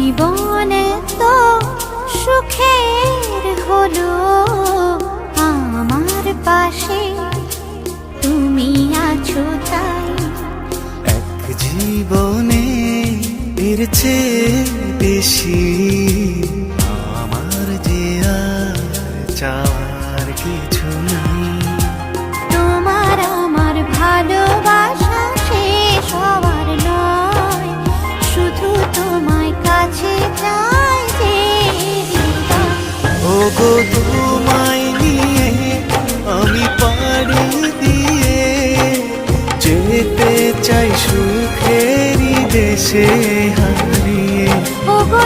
জীবনে তো সুখের হলো আমার পাশে তুমি আছো তাই। এক জীবনে এর চেয়ে বেশি আমার যে আর চাওয়ার কিছু নেই। তোমার আমার ভালোবাসা শেষ হওয়ার নয়, শুধু তোমায় কাছে চাই যে হৃদয়। ওগো তোমায় নিয়ে আমি পাড়ি দিয়ে যেতে চাই সুখেরই দেশে হারিয়ে। ওগো